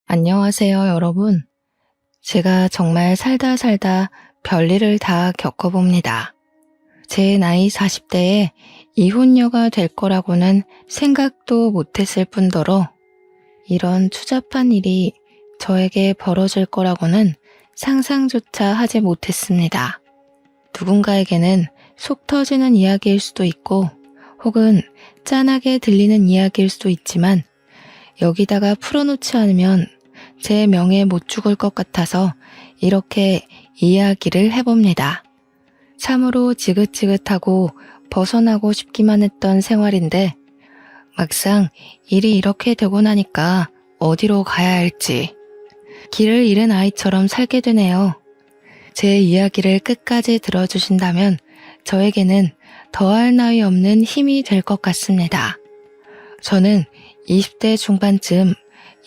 안녕하세요, 여러분. 제가 정말 살다 살다 별일을 다 겪어봅니다. 제 나이 40대에 이혼녀가 될 거라고는 생각도 못했을 뿐더러 이런 추잡한 일이 저에게 벌어질 거라고는 상상조차 하지 못했습니다. 누군가에게는 속 터지는 이야기일 수도 있고 혹은 짠하게 들리는 이야기일 수도 있지만 여기다가 풀어놓지 않으면 제 명예 못 죽을 것 같아서 이렇게 이야기를 해봅니다. 참으로 지긋지긋하고 벗어나고 싶기만 했던 생활인데 막상 일이 이렇게 되고 나니까 어디로 가야 할지 길을 잃은 아이처럼 살게 되네요. 제 이야기를 끝까지 들어주신다면 저에게는 더할 나위 없는 힘이 될 것 같습니다. 저는 20대 중반쯤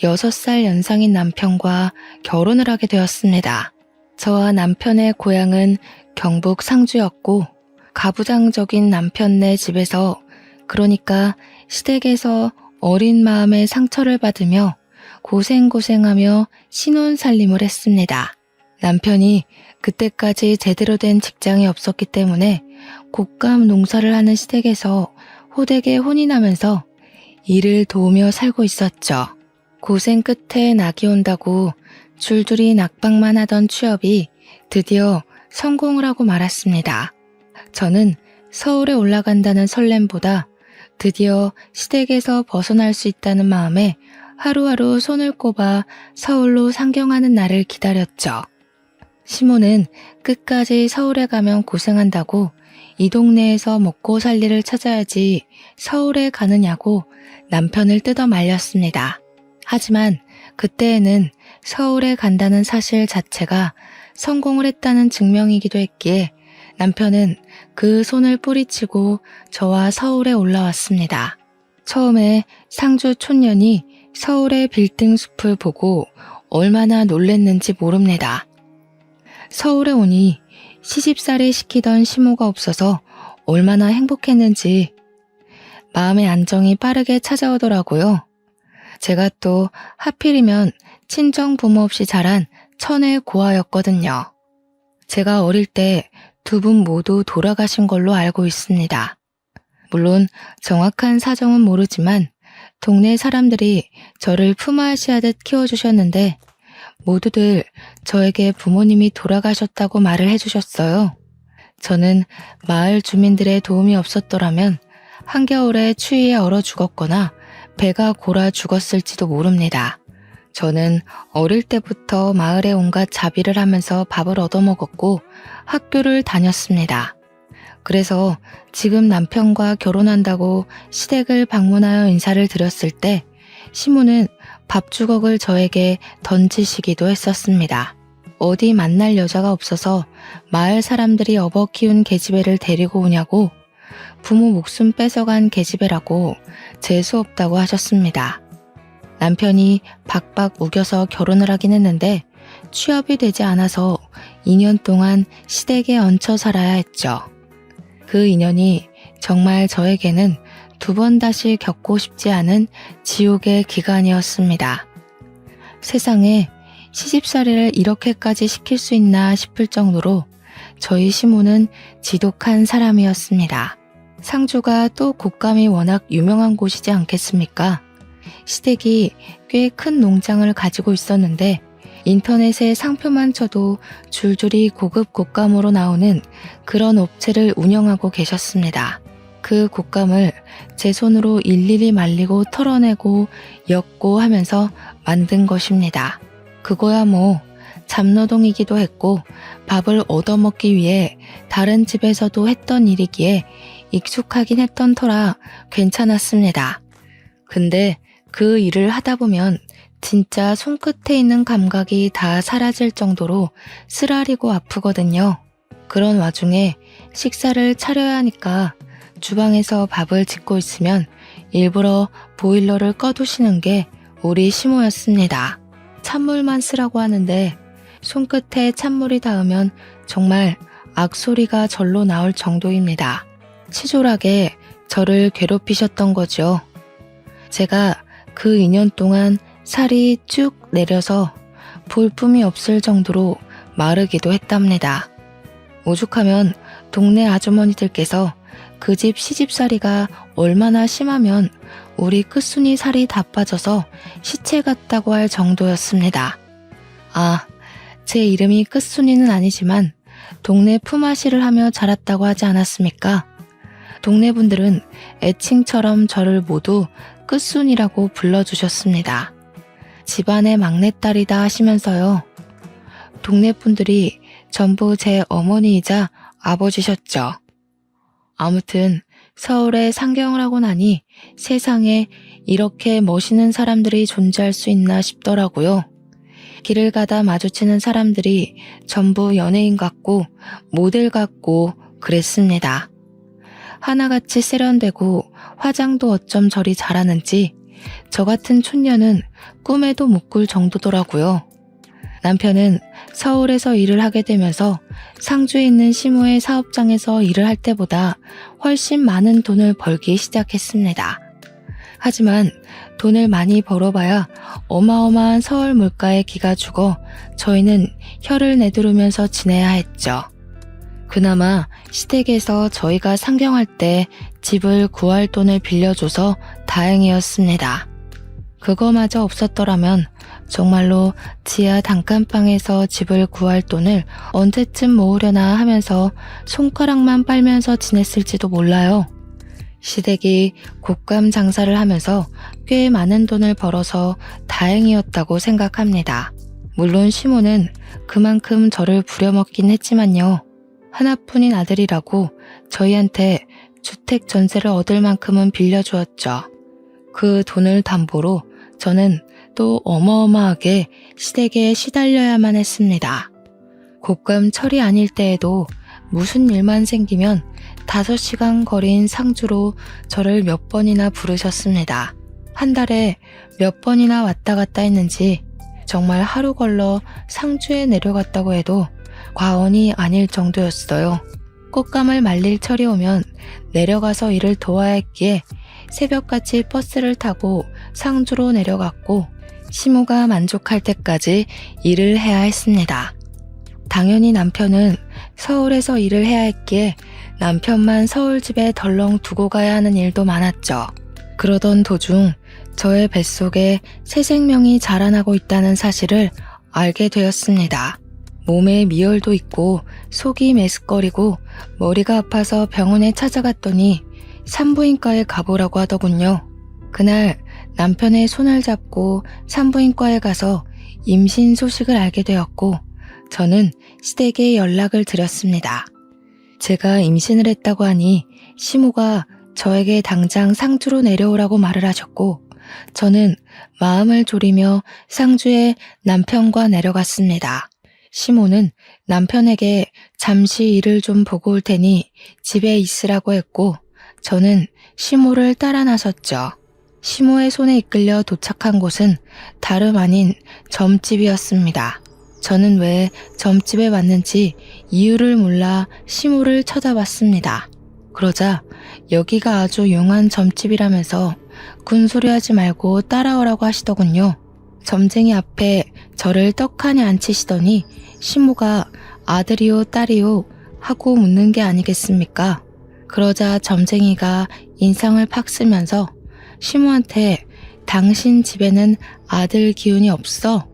6살 연상인 남편과 결혼을 하게 되었습니다. 저와 남편의 고향은 경북 상주였고 가부장적인 남편네 집에서 그러니까 시댁에서 어린 마음에 상처를 받으며 고생고생하며 신혼살림을 했습니다. 남편이 그때까지 제대로 된 직장이 없었기 때문에 곶감 농사를 하는 시댁에서 호되게 혼이 나면서 일을 도우며 살고 있었죠. 고생 끝에 낙이 온다고 줄줄이 낙방만 하던 취업이 드디어 성공을 하고 말았습니다. 저는 서울에 올라간다는 설렘보다 드디어 시댁에서 벗어날 수 있다는 마음에 하루하루 손을 꼽아 서울로 상경하는 날을 기다렸죠. 시모는 끝까지 서울에 가면 고생한다고 이 동네에서 먹고 살 일을 찾아야지 서울에 가느냐고 남편을 뜯어 말렸습니다. 하지만 그때에는 서울에 간다는 사실 자체가 성공을 했다는 증명이기도 했기에 남편은 그 손을 뿌리치고 저와 서울에 올라왔습니다. 처음에 상주 촌년이 서울의 빌딩 숲을 보고 얼마나 놀랬는지 모릅니다. 서울에 오니 시집살이 시키던 시모가 없어서 얼마나 행복했는지 마음의 안정이 빠르게 찾아오더라고요. 제가 또 하필이면 친정 부모 없이 자란 천의 고아였거든요. 제가 어릴 때 두 분 모두 돌아가신 걸로 알고 있습니다. 물론 정확한 사정은 모르지만 동네 사람들이 저를 품앗이하듯 키워주셨는데 모두들 저에게 부모님이 돌아가셨다고 말을 해주셨어요. 저는 마을 주민들의 도움이 없었더라면 한겨울에 추위에 얼어 죽었거나 배가 골아 죽었을지도 모릅니다. 저는 어릴 때부터 마을에 온갖 자비를 하면서 밥을 얻어먹었고 학교를 다녔습니다. 그래서 지금 남편과 결혼한다고 시댁을 방문하여 인사를 드렸을 때 시모는 밥주걱을 저에게 던지시기도 했었습니다. 어디 만날 여자가 없어서 마을 사람들이 업어 키운 계집애를 데리고 오냐고 부모 목숨 뺏어간 계집애라고 재수 없다고 하셨습니다. 남편이 박박 우겨서 결혼을 하긴 했는데 취업이 되지 않아서 2년 동안 시댁에 얹혀 살아야 했죠. 그 인연이 정말 저에게는 두 번 다시 겪고 싶지 않은 지옥의 기간이었습니다. 세상에 시집살이를 이렇게까지 시킬 수 있나 싶을 정도로 저희 시모는 지독한 사람이었습니다. 상주가 또 곶감이 워낙 유명한 곳이지 않겠습니까? 시댁이 꽤 큰 농장을 가지고 있었는데 인터넷에 상표만 쳐도 줄줄이 고급 곶감으로 나오는 그런 업체를 운영하고 계셨습니다. 그 곶감을 제 손으로 일일이 말리고 털어내고 엮고 하면서 만든 것입니다. 그거야 뭐 잡노동이기도 했고 밥을 얻어먹기 위해 다른 집에서도 했던 일이기에 익숙하긴 했던 터라 괜찮았습니다. 근데 그 일을 하다 보면 진짜 손끝에 있는 감각이 다 사라질 정도로 쓰라리고 아프거든요. 그런 와중에 식사를 차려야 하니까 주방에서 밥을 짓고 있으면 일부러 보일러를 꺼두시는 게 우리 시모였습니다. 찬물만 쓰라고 하는데 손끝에 찬물이 닿으면 정말 악소리가 절로 나올 정도입니다. 치졸하게 저를 괴롭히셨던 거죠. 제가 그 2년 동안 살이 쭉 내려서 볼품이 없을 정도로 마르기도 했답니다. 오죽하면 동네 아주머니들께서 그 집 시집살이가 얼마나 심하면 우리 끝순이 살이 다 빠져서 시체 같다고 할 정도였습니다. 아, 제 이름이 끝순이는 아니지만 동네 품앗이를 하며 자랐다고 하지 않았습니까? 동네 분들은 애칭처럼 저를 모두 끝순이라고 불러주셨습니다. 집안의 막내딸이다 하시면서요. 동네 분들이 전부 제 어머니이자 아버지셨죠. 아무튼 서울에 상경을 하고 나니 세상에 이렇게 멋있는 사람들이 존재할 수 있나 싶더라고요. 길을 가다 마주치는 사람들이 전부 연예인 같고 모델 같고 그랬습니다. 하나같이 세련되고 화장도 어쩜 저리 잘하는지 저 같은 촌년은 꿈에도 못 꿀 정도더라고요. 남편은 서울에서 일을 하게 되면서 상주에 있는 시모의 사업장에서 일을 할 때보다 훨씬 많은 돈을 벌기 시작했습니다. 하지만 돈을 많이 벌어봐야 어마어마한 서울 물가에 기가 죽어 저희는 혀를 내두르면서 지내야 했죠. 그나마 시댁에서 저희가 상경할 때 집을 구할 돈을 빌려줘서 다행이었습니다. 그거마저 없었더라면 정말로 지하 단칸방에서 집을 구할 돈을 언제쯤 모으려나 하면서 손가락만 빨면서 지냈을지도 몰라요. 시댁이 곶감 장사를 하면서 꽤 많은 돈을 벌어서 다행이었다고 생각합니다. 물론 시모는 그만큼 저를 부려먹긴 했지만요. 하나뿐인 아들이라고 저희한테 주택 전세를 얻을 만큼은 빌려주었죠. 그 돈을 담보로 저는 또 어마어마하게 시댁에 시달려야만 했습니다. 곶감철이 아닐 때에도 무슨 일만 생기면 5시간 거리인 상주로 저를 몇 번이나 부르셨습니다. 한 달에 몇 번이나 왔다 갔다 했는지 정말 하루 걸러 상주에 내려갔다고 해도 과언이 아닐 정도였어요. 꽃감을 말릴 철이 오면 내려가서 일을 도와야 했기에 새벽같이 버스를 타고 상주로 내려갔고 시모가 만족할 때까지 일을 해야 했습니다. 당연히 남편은 서울에서 일을 해야 했기에 남편만 서울집에 덜렁 두고 가야 하는 일도 많았죠. 그러던 도중 저의 뱃속에 새 생명이 자라나고 있다는 사실을 알게 되었습니다. 몸에 미열도 있고 속이 메스꺼리고 머리가 아파서 병원에 찾아갔더니 산부인과에 가보라고 하더군요. 그날 남편의 손을 잡고 산부인과에 가서 임신 소식을 알게 되었고 저는 시댁에 연락을 드렸습니다. 제가 임신을 했다고 하니 시모가 저에게 당장 상주로 내려오라고 말을 하셨고 저는 마음을 졸이며 상주에 남편과 내려갔습니다. 시모는 남편에게 잠시 일을 좀 보고 올 테니 집에 있으라고 했고 저는 시모를 따라 나섰죠. 시모의 손에 이끌려 도착한 곳은 다름 아닌 점집이었습니다. 저는 왜 점집에 왔는지 이유를 몰라 시모를 쳐다봤습니다. 그러자 여기가 아주 용한 점집이라면서 군소리하지 말고 따라오라고 하시더군요. 점쟁이 앞에 저를 떡하니 앉히시더니 시모가 아들이요 딸이요 하고 묻는 게 아니겠습니까? 그러자 점쟁이가 인상을 팍 쓰면서 시모한테 당신 집에는 아들 기운이 없어?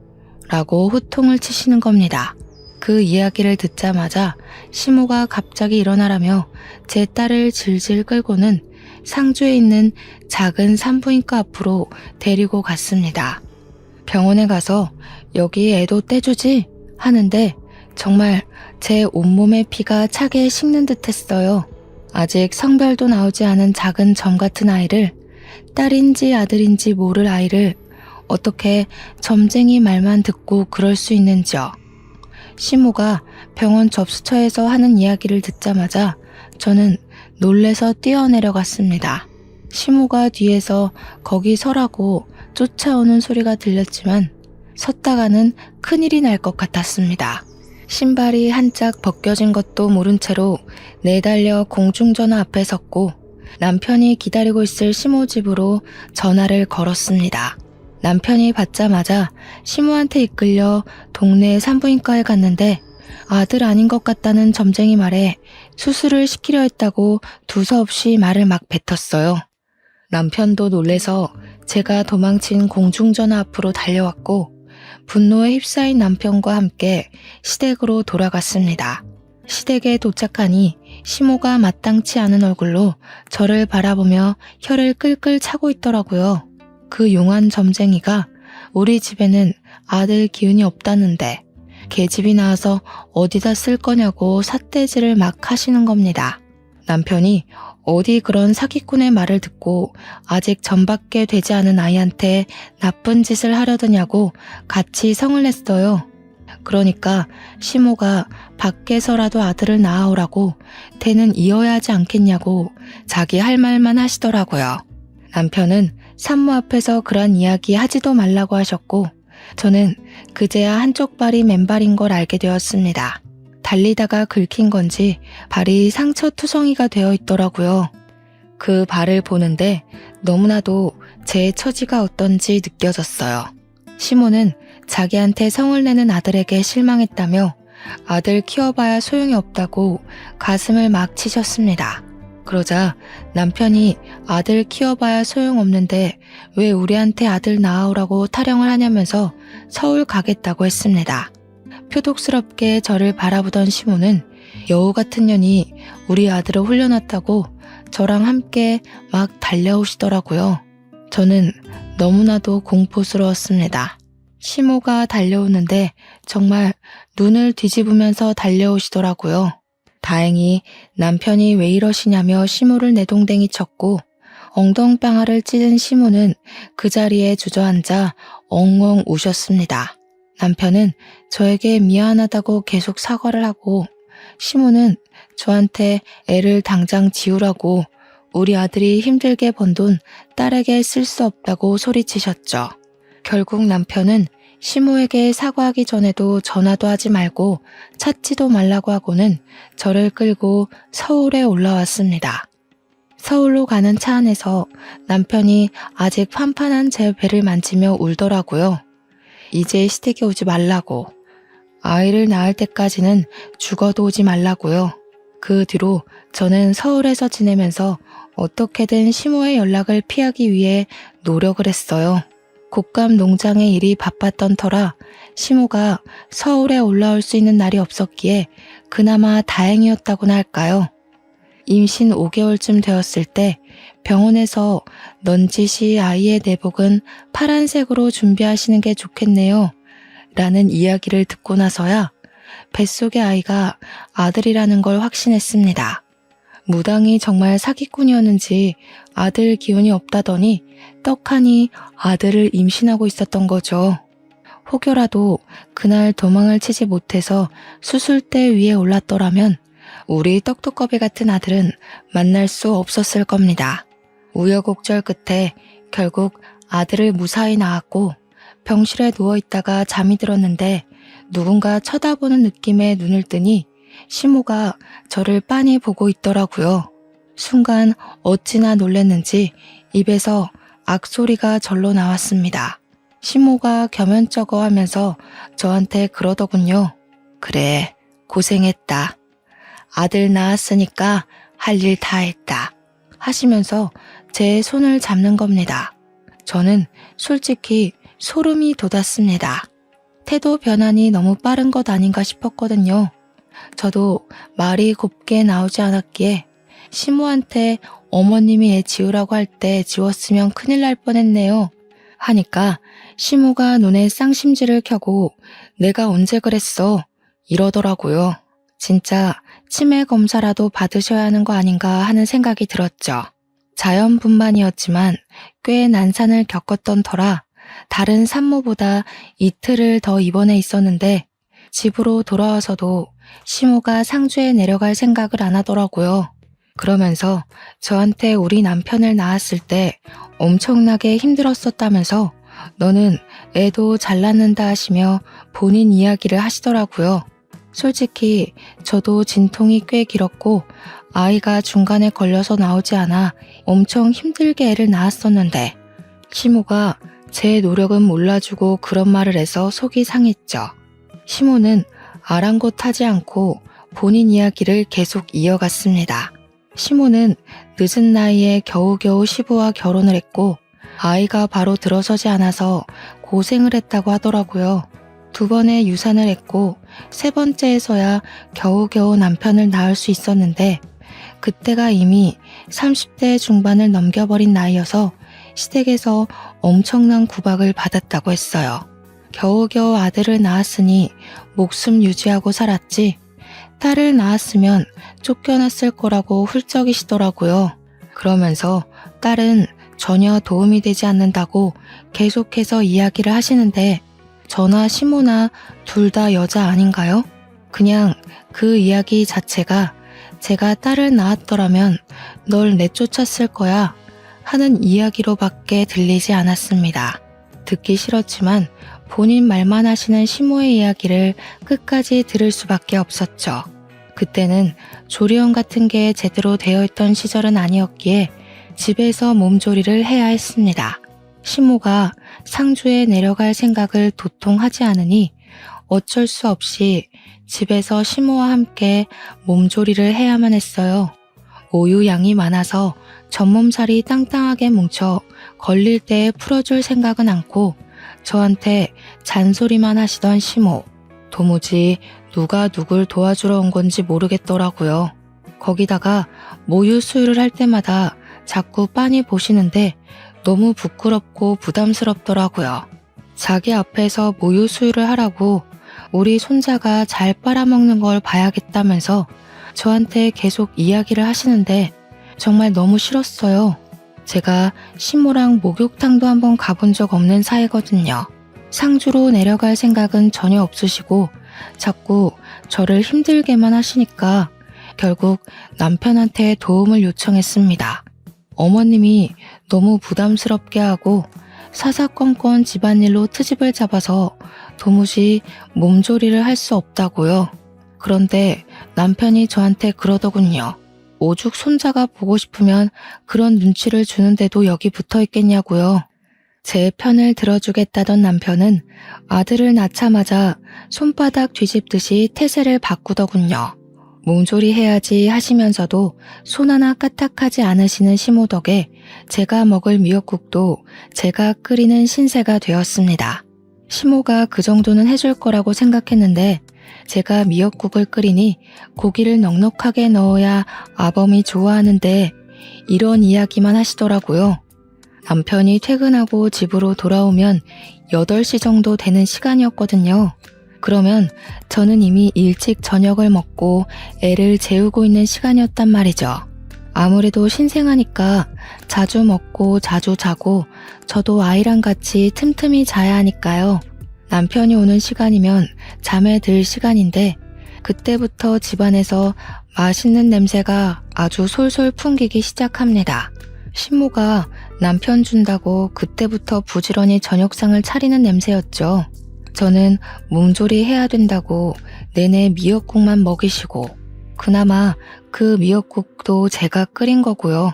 라고 호통을 치시는 겁니다. 그 이야기를 듣자마자 시모가 갑자기 일어나라며 제 딸을 질질 끌고는 상주에 있는 작은 산부인과 앞으로 데리고 갔습니다. 병원에 가서 여기 애도 떼주지? 하는데 정말 제 온몸의 피가 차게 식는 듯 했어요. 아직 성별도 나오지 않은 작은 점 같은 아이를, 딸인지 아들인지 모를 아이를 어떻게 점쟁이 말만 듣고 그럴 수 있는지요. 시모가 병원 접수처에서 하는 이야기를 듣자마자 저는 놀래서 뛰어내려갔습니다. 시모가 뒤에서 거기 서라고 쫓아오는 소리가 들렸지만 섰다가는 큰일이 날 것 같았습니다. 신발이 한짝 벗겨진 것도 모른 채로 내달려 공중전화 앞에 섰고 남편이 기다리고 있을 시모 집으로 전화를 걸었습니다. 남편이 받자마자 시모한테 이끌려 동네 산부인과에 갔는데 아들 아닌 것 같다는 점쟁이 말에 수술을 시키려 했다고 두서없이 말을 막 뱉었어요. 남편도 놀래서 제가 도망친 공중전화 앞으로 달려왔고 분노에 휩싸인 남편과 함께 시댁으로 돌아갔습니다. 시댁에 도착하니 시모가 마땅치 않은 얼굴로 저를 바라보며 혀를 끌끌 차고 있더라고요. 그 용한 점쟁이가 우리 집에는 아들 기운이 없다는데 계집이 나와서 어디다 쓸 거냐고 삿대질을 막 하시는 겁니다. 남편이 어디 그런 사기꾼의 말을 듣고 아직 전밖에 되지 않은 아이한테 나쁜 짓을 하려더냐고 같이 성을 냈어요. 그러니까 시모가 밖에서라도 아들을 낳아오라고 대는 이어야 하지 않겠냐고 자기 할 말만 하시더라고요. 남편은 산모 앞에서 그런 이야기 하지도 말라고 하셨고 저는 그제야 한쪽 발이 맨발인 걸 알게 되었습니다. 달리다가 긁힌 건지 발이 상처투성이가 되어 있더라고요. 그 발을 보는데 너무나도 제 처지가 어떤지 느껴졌어요. 시모는 자기한테 성을 내는 아들에게 실망했다며 아들 키워봐야 소용이 없다고 가슴을 막 치셨습니다. 그러자 남편이 아들 키워봐야 소용없는데 왜 우리한테 아들 낳아오라고 타령을 하냐면서 서울 가겠다고 했습니다. 표독스럽게 저를 바라보던 시모는 여우 같은 년이 우리 아들을 홀려놨다고 저랑 함께 막 달려오시더라고요. 저는 너무나도 공포스러웠습니다. 시모가 달려오는데 정말 눈을 뒤집으면서 달려오시더라고요. 다행히 남편이 왜 이러시냐며 시모를 내동댕이 쳤고 엉덩방아를 찌른 시모는 그 자리에 주저앉아 엉엉 우셨습니다. 남편은 저에게 미안하다고 계속 사과를 하고 시모는 저한테 애를 당장 지우라고 우리 아들이 힘들게 번 돈 딸에게 쓸 수 없다고 소리치셨죠. 결국 남편은 시모에게 사과하기 전에도 전화도 하지 말고 찾지도 말라고 하고는 저를 끌고 서울에 올라왔습니다. 서울로 가는 차 안에서 남편이 아직 판판한 제 배를 만지며 울더라고요. 이제 시댁에 오지 말라고. 아이를 낳을 때까지는 죽어도 오지 말라고요. 그 뒤로 저는 서울에서 지내면서 어떻게든 시모의 연락을 피하기 위해 노력을 했어요. 곶감 농장의 일이 바빴던 터라 시모가 서울에 올라올 수 있는 날이 없었기에 그나마 다행이었다고나 할까요. 임신 5개월쯤 되었을 때 병원에서 넌지시 아이의 내복은 파란색으로 준비하시는 게 좋겠네요. 라는 이야기를 듣고 나서야 뱃속의 아이가 아들이라는 걸 확신했습니다. 무당이 정말 사기꾼이었는지 아들 기운이 없다더니 떡하니 아들을 임신하고 있었던 거죠. 혹여라도 그날 도망을 치지 못해서 수술대 위에 올랐더라면 우리 떡두꺼비 같은 아들은 만날 수 없었을 겁니다. 우여곡절 끝에 결국 아들을 무사히 낳았고 병실에 누워있다가 잠이 들었는데 누군가 쳐다보는 느낌에 눈을 뜨니 시모가 저를 빤히 보고 있더라고요. 순간 어찌나 놀랐는지 입에서 악소리가 절로 나왔습니다. 시모가 겸연쩍어 하면서 저한테 그러더군요. 그래, 고생했다. 아들 낳았으니까 할 일 다 했다. 하시면서 제 손을 잡는 겁니다. 저는 솔직히 소름이 돋았습니다. 태도 변환이 너무 빠른 것 아닌가 싶었거든요. 저도 말이 곱게 나오지 않았기에 시모한테 어머님이 애 지우라고 할 때 지웠으면 큰일 날 뻔했네요. 하니까 시모가 눈에 쌍심지를 켜고 내가 언제 그랬어? 이러더라고요. 진짜 치매 검사라도 받으셔야 하는 거 아닌가 하는 생각이 들었죠. 자연분만이었지만 꽤 난산을 겪었던 터라 다른 산모보다 이틀을 더 입원해 있었는데 집으로 돌아와서도 시모가 상주에 내려갈 생각을 안 하더라고요. 그러면서 저한테 우리 남편을 낳았을 때 엄청나게 힘들었었다면서 너는 애도 잘 낳는다 하시며 본인 이야기를 하시더라고요. 솔직히 저도 진통이 꽤 길었고 아이가 중간에 걸려서 나오지 않아 엄청 힘들게 애를 낳았었는데 시모가 제 노력은 몰라주고 그런 말을 해서 속이 상했죠. 시모는 아랑곳하지 않고 본인 이야기를 계속 이어갔습니다. 시모는 늦은 나이에 겨우겨우 시부와 결혼을 했고 아이가 바로 들어서지 않아서 고생을 했다고 하더라고요. 2번의 유산을 했고 3번째에서야 겨우겨우 남편을 낳을 수 있었는데 그때가 이미 30대 중반을 넘겨버린 나이여서 시댁에서 엄청난 구박을 받았다고 했어요. 겨우겨우 아들을 낳았으니 목숨 유지하고 살았지 딸을 낳았으면 쫓겨났을 거라고 훌쩍이시더라고요. 그러면서 딸은 전혀 도움이 되지 않는다고 계속해서 이야기를 하시는데 저나 시모나 둘 다 여자 아닌가요? 그냥 그 이야기 자체가 제가 딸을 낳았더라면 널 내쫓았을 거야 하는 이야기로밖에 들리지 않았습니다. 듣기 싫었지만 본인 말만 하시는 시모의 이야기를 끝까지 들을 수밖에 없었죠. 그때는 조리원 같은 게 제대로 되어 있던 시절은 아니었기에 집에서 몸조리를 해야 했습니다. 시모가 상주에 내려갈 생각을 도통 하지 않으니 어쩔 수 없이 집에서 시모와 함께 몸조리를 해야만 했어요. 오유 양이 많아서 전몸살이 땅땅하게 뭉쳐 걸릴 때에 풀어줄 생각은 않고 저한테 잔소리만 하시던 시모. 도무지 누가 누굴 도와주러 온 건지 모르겠더라고요. 거기다가 모유 수유를 할 때마다 자꾸 빤히 보시는데 너무 부끄럽고 부담스럽더라고요. 자기 앞에서 모유 수유를 하라고 우리 손자가 잘 빨아먹는 걸 봐야겠다면서 저한테 계속 이야기를 하시는데 정말 너무 싫었어요. 제가 시모랑 목욕탕도 한번 가본 적 없는 사이거든요. 상주로 내려갈 생각은 전혀 없으시고 자꾸 저를 힘들게만 하시니까 결국 남편한테 도움을 요청했습니다. 어머님이 너무 부담스럽게 하고 사사건건 집안일로 트집을 잡아서 도무지 몸조리를 할 수 없다고요. 그런데 남편이 저한테 그러더군요. 오죽 손자가 보고 싶으면 그런 눈치를 주는데도 여기 붙어 있겠냐고요. 제 편을 들어주겠다던 남편은 아들을 낳자마자 손바닥 뒤집듯이 태세를 바꾸더군요. 몸조리 해야지 하시면서도 손 하나 까딱하지 않으시는 시모 덕에 제가 먹을 미역국도 제가 끓이는 신세가 되었습니다. 시모가 그 정도는 해줄 거라고 생각했는데 제가 미역국을 끓이니 고기를 넉넉하게 넣어야 아범이 좋아하는데 이런 이야기만 하시더라고요. 남편이 퇴근하고 집으로 돌아오면 8시 정도 되는 시간이었거든요. 그러면 저는 이미 일찍 저녁을 먹고 애를 재우고 있는 시간이었단 말이죠. 아무래도 신생아니까 자주 먹고 자주 자고 저도 아이랑 같이 틈틈이 자야 하니까요. 남편이 오는 시간이면 잠에 들 시간인데 그때부터 집안에서 맛있는 냄새가 아주 솔솔 풍기기 시작합니다. 신모가 남편 준다고 그때부터 부지런히 저녁상을 차리는 냄새였죠. 저는 몸조리 해야 된다고 내내 미역국만 먹이시고 그나마 그 미역국도 제가 끓인 거고요.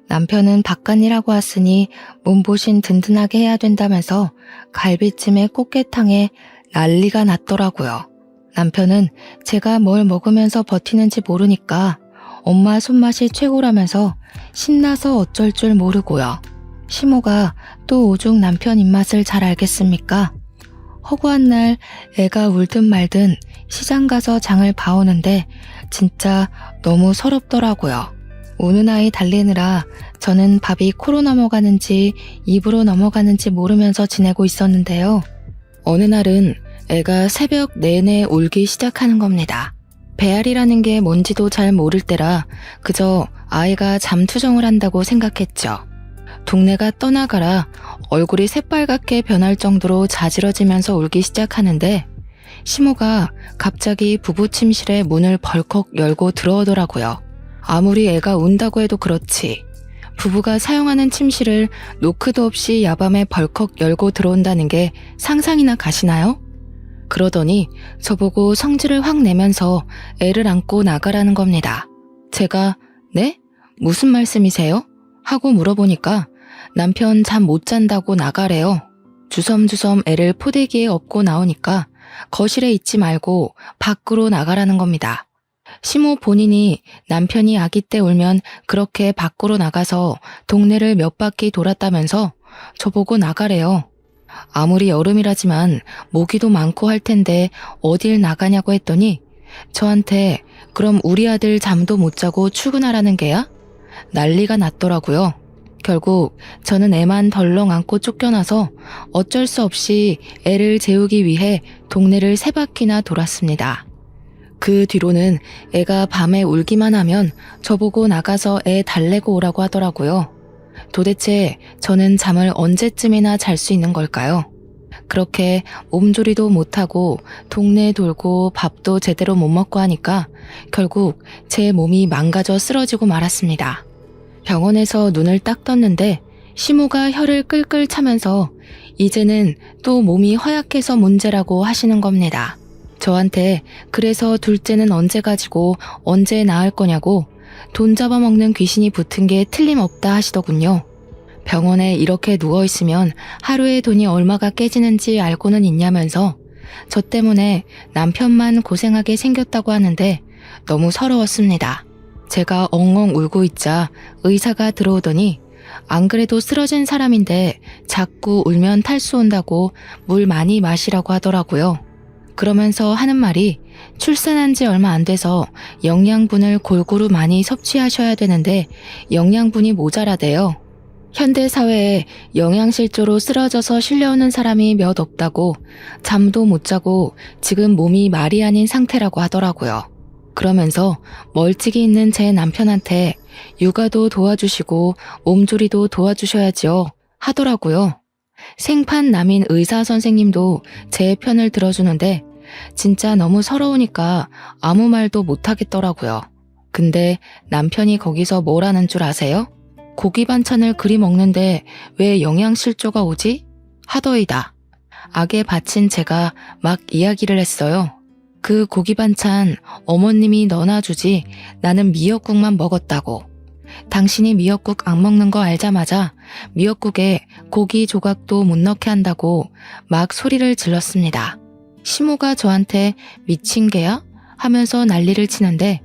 남편은 바깥일하고 왔으니 몸보신 든든하게 해야 된다면서 갈비찜에 꽃게탕에 난리가 났더라고요. 남편은 제가 뭘 먹으면서 버티는지 모르니까 엄마 손맛이 최고라면서 신나서 어쩔 줄 모르고요. 시모가 또 오죽 남편 입맛을 잘 알겠습니까? 허구한 날 애가 울든 말든 시장 가서 장을 봐오는데 진짜 너무 서럽더라고요. 우는 아이 달래느라 저는 밥이 코로 넘어가는지 입으로 넘어가는지 모르면서 지내고 있었는데요. 어느 날은 애가 새벽 내내 울기 시작하는 겁니다. 배앓이라는 게 뭔지도 잘 모를 때라 그저 아이가 잠투정을 한다고 생각했죠. 동네가 떠나가라 얼굴이 새빨갛게 변할 정도로 자지러지면서 울기 시작하는데 시모가 갑자기 부부 침실에 문을 벌컥 열고 들어오더라고요. 아무리 애가 운다고 해도 그렇지 부부가 사용하는 침실을 노크도 없이 야밤에 벌컥 열고 들어온다는 게 상상이나 가시나요? 그러더니 저보고 성질을 확 내면서 애를 안고 나가라는 겁니다. 제가 네? 무슨 말씀이세요? 하고 물어보니까 남편 잠 못 잔다고 나가래요. 주섬주섬 애를 포대기에 업고 나오니까 거실에 있지 말고 밖으로 나가라는 겁니다. 시모 본인이 남편이 아기 때 울면 그렇게 밖으로 나가서 동네를 몇 바퀴 돌았다면서 저보고 나가래요. 아무리 여름이라지만 모기도 많고 할 텐데 어딜 나가냐고 했더니 저한테 그럼 우리 아들 잠도 못 자고 출근하라는 게야? 난리가 났더라고요. 결국 저는 애만 덜렁 안고 쫓겨나서 어쩔 수 없이 애를 재우기 위해 동네를 3바퀴나 돌았습니다. 그 뒤로는 애가 밤에 울기만 하면 저보고 나가서 애 달래고 오라고 하더라고요. 도대체 저는 잠을 언제쯤이나 잘 수 있는 걸까요? 그렇게 몸조리도 못하고 동네 돌고 밥도 제대로 못 먹고 하니까 결국 제 몸이 망가져 쓰러지고 말았습니다. 병원에서 눈을 딱 떴는데 시모가 혀를 끌끌 차면서 이제는 또 몸이 허약해서 문제라고 하시는 겁니다. 저한테 그래서 둘째는 언제 가지고 언제 낳을 거냐고 돈 잡아먹는 귀신이 붙은 게 틀림없다 하시더군요. 병원에 이렇게 누워있으면 하루에 돈이 얼마가 깨지는지 알고는 있냐면서 저 때문에 남편만 고생하게 생겼다고 하는데 너무 서러웠습니다. 제가 엉엉 울고 있자 의사가 들어오더니 안 그래도 쓰러진 사람인데 자꾸 울면 탈수 온다고 물 많이 마시라고 하더라고요. 그러면서 하는 말이 출산한 지 얼마 안 돼서 영양분을 골고루 많이 섭취하셔야 되는데 영양분이 모자라대요. 현대사회에 영양실조로 쓰러져서 실려오는 사람이 몇 없다고 잠도 못 자고 지금 몸이 말이 아닌 상태라고 하더라고요. 그러면서 멀찍이 있는 제 남편한테 육아도 도와주시고 몸조리도 도와주셔야지요 하더라고요. 생판 남인 의사 선생님도 제 편을 들어주는데 진짜 너무 서러우니까 아무 말도 못하겠더라고요. 근데 남편이 거기서 뭘 하는 줄 아세요? 고기 반찬을 그리 먹는데 왜 영양실조가 오지? 하더이다. 악에 바친 제가 막 이야기를 했어요. 그 고기 반찬 어머님이 넣어놔 주지 나는 미역국만 먹었다고. 당신이 미역국 안 먹는 거 알자마자 미역국에 고기 조각도 못 넣게 한다고 막 소리를 질렀습니다. 시모가 저한테 미친 개야? 하면서 난리를 치는데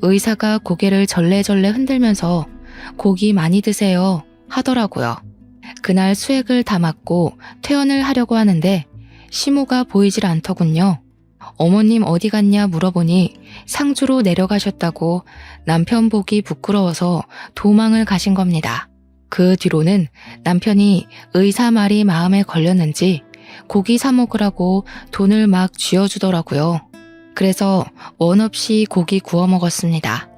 의사가 고개를 절레절레 흔들면서 고기 많이 드세요 하더라고요. 그날 수액을 다 맞고 퇴원을 하려고 하는데 시모가 보이질 않더군요. 어머님 어디 갔냐 물어보니 상주로 내려가셨다고 남편 보기 부끄러워서 도망을 가신 겁니다. 그 뒤로는 남편이 의사 말이 마음에 걸렸는지 고기 사 먹으라고 돈을 막 쥐어주더라고요. 그래서 원 없이 고기 구워 먹었습니다.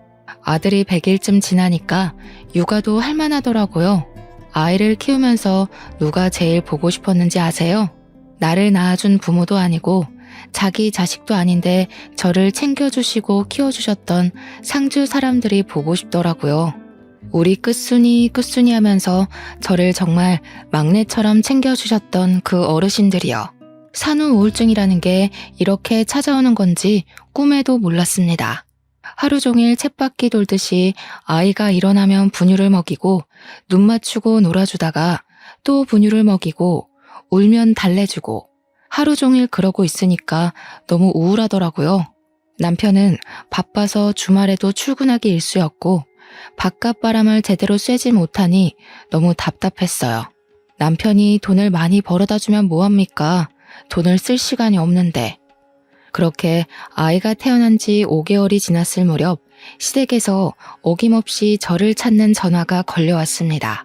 아들이 100일쯤 지나니까 육아도 할만하더라고요. 아이를 키우면서 누가 제일 보고 싶었는지 아세요? 나를 낳아준 부모도 아니고 자기 자식도 아닌데 저를 챙겨주시고 키워주셨던 상주 사람들이 보고 싶더라고요. 우리 끝순이 끝순이 하면서 저를 정말 막내처럼 챙겨주셨던 그 어르신들이요. 산후 우울증이라는 게 이렇게 찾아오는 건지 꿈에도 몰랐습니다. 하루 종일 쳇바퀴 돌듯이 아이가 일어나면 분유를 먹이고 눈 맞추고 놀아주다가 또 분유를 먹이고 울면 달래주고 하루 종일 그러고 있으니까 너무 우울하더라고요. 남편은 바빠서 주말에도 출근하기 일쑤였고 바깥 바람을 제대로 쐬지 못하니 너무 답답했어요. 남편이 돈을 많이 벌어다 주면 뭐합니까? 돈을 쓸 시간이 없는데. 그렇게 아이가 태어난 지 5개월이 지났을 무렵 시댁에서 어김없이 저를 찾는 전화가 걸려왔습니다.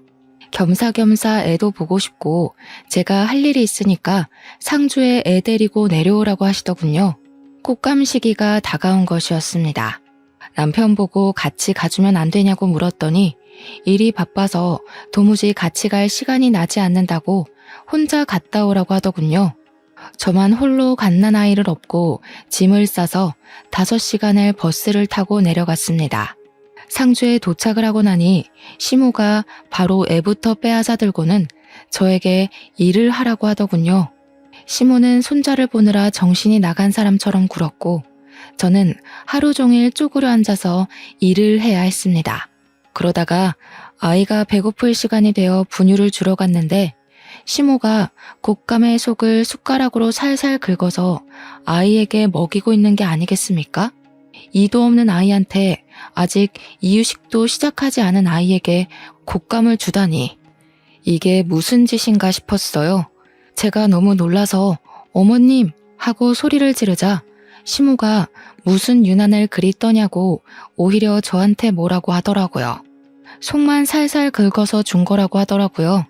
겸사겸사 애도 보고 싶고 제가 할 일이 있으니까 상주에 애 데리고 내려오라고 하시더군요. 꽃감 시기가 다가온 것이었습니다. 남편 보고 같이 가주면 안 되냐고 물었더니 일이 바빠서 도무지 같이 갈 시간이 나지 않는다고 혼자 갔다 오라고 하더군요. 저만 홀로 갓난아이를 업고 짐을 싸서 5시간을 버스를 타고 내려갔습니다. 상주에 도착을 하고 나니 시모가 바로 애부터 빼앗아 들고는 저에게 일을 하라고 하더군요. 시모는 손자를 보느라 정신이 나간 사람처럼 굴었고 저는 하루 종일 쪼그려 앉아서 일을 해야 했습니다. 그러다가 아이가 배고플 시간이 되어 분유를 주러 갔는데 시모가 곶감의 속을 숟가락으로 살살 긁어서 아이에게 먹이고 있는 게 아니겠습니까? 이도 없는 아이한테 아직 이유식도 시작하지 않은 아이에게 곶감을 주다니 이게 무슨 짓인가 싶었어요. 제가 너무 놀라서 어머님 하고 소리를 지르자 시모가 무슨 유난을 그리 떠냐고 오히려 저한테 뭐라고 하더라고요. 속만 살살 긁어서 준 거라고 하더라고요.